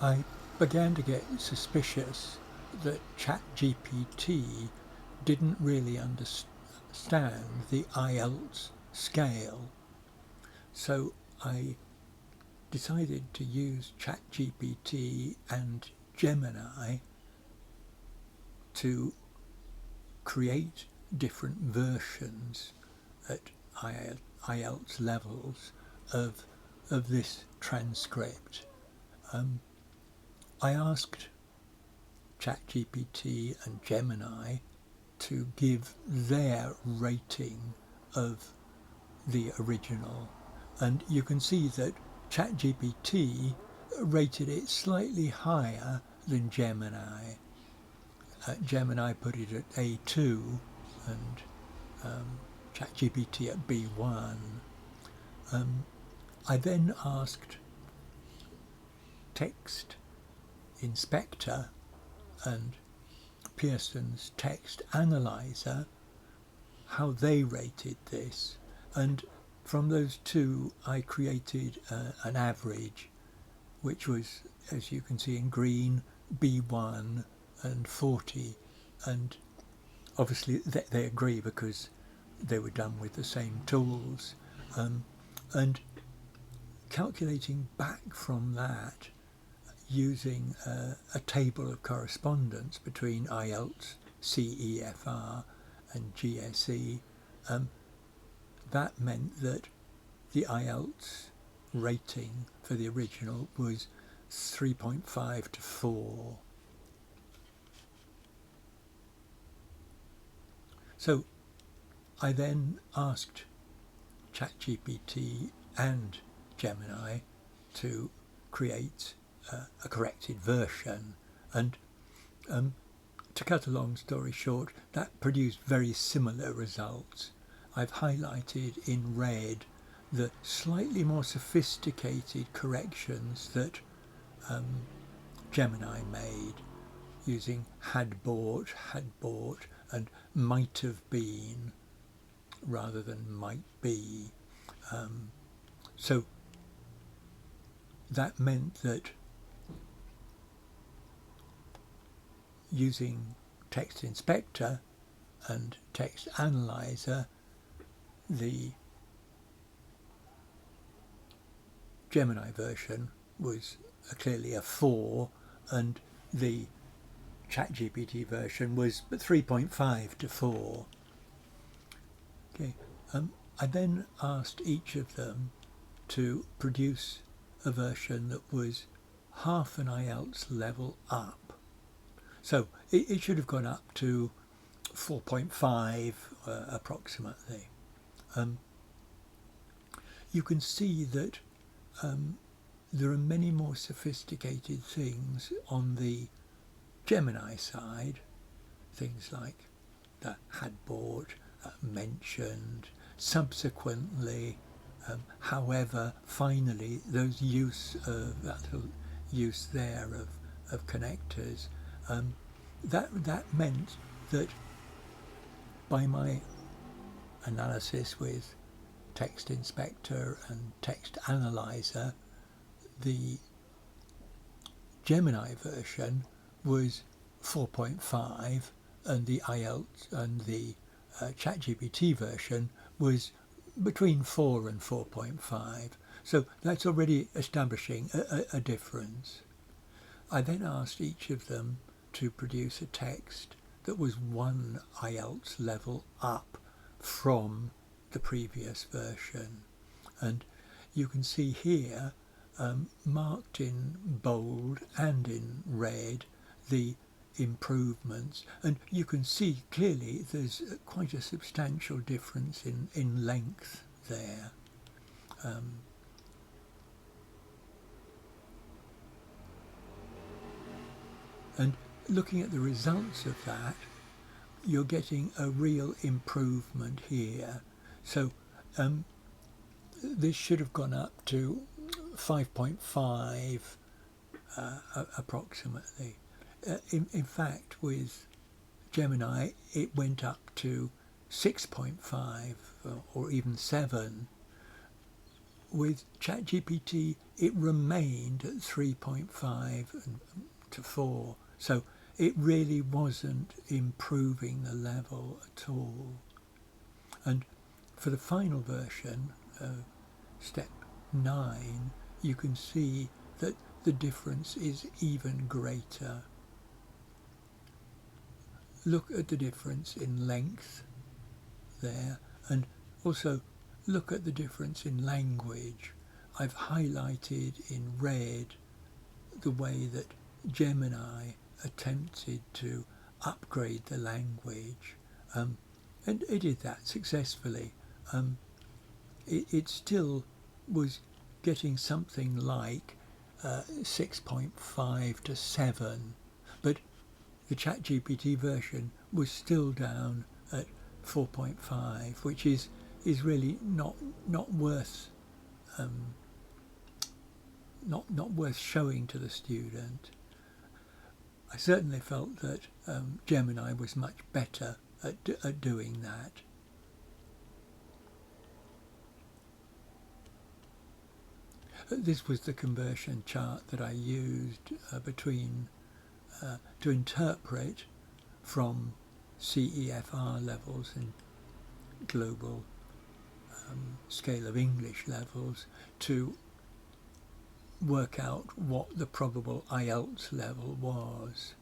I began to get suspicious that ChatGPT didn't really understand the IELTS scale. So I decided to use ChatGPT and Gemini to create different versions at IELTS levels of this transcript. I asked ChatGPT and Gemini to give their rating of the original, and you can see that ChatGPT rated it slightly higher than Gemini. Gemini put it at A2 and ChatGPT at B1. I then asked Text Inspector and Pearson's Text Analyzer how they rated this, and from those two I created an average, which was, as you can see in green, B1 and 40, and obviously they agree because they were done with the same tools, and calculating back from that using a table of correspondence between IELTS, CEFR and GSE, that meant that the IELTS rating for the original was 3.5 to 4. So I then asked ChatGPT and Gemini to create a corrected version, and to cut a long story short, that produced very similar results. I've highlighted in red the slightly more sophisticated corrections that Gemini made using had bought, and might have been rather than might be. So that meant that using Text Inspector and Text Analyzer, the Gemini version was clearly a 4, and the ChatGPT version was 3.5 to 4. Okay. I then asked each of them to produce a version that was half an IELTS level up. So it should have gone up to 4.5 approximately. You can see that there are many more sophisticated things on the Gemini side, things like that had bought, mentioned, subsequently, however, finally, those use of that use there of connectors, that meant that by my analysis with Text Inspector and Text Analyzer, the Gemini version was 4.5 and the IELTS and the ChatGPT version was between 4 and 4.5. So that's already establishing a difference. I then asked each of them to produce a text that was one IELTS level up from the previous version. And you can see here, marked in bold and in red, the improvements, and you can see clearly there's quite a substantial difference in length there. And looking at the results of that, you're getting a real improvement here. So this should have gone up to 5.5 approximately. In fact, with Gemini, it went up to 6.5 or even 7, with ChatGPT, it remained at 3.5 to 4. So it really wasn't improving the level at all. And for the final version, step 9, you can see that the difference is even greater. Look at the difference in length there, and also look at the difference in language. I've highlighted in red the way that Gemini attempted to upgrade the language, and it did that successfully. It still was getting something like 6.5 to 7, but the ChatGPT version was still down at 4.5, which is really not worth not worth showing to the student. I certainly felt that Gemini was much better at doing that. This was the conversion chart that I used between to interpret from CEFR levels and global scale of English levels to work out what the probable IELTS level was.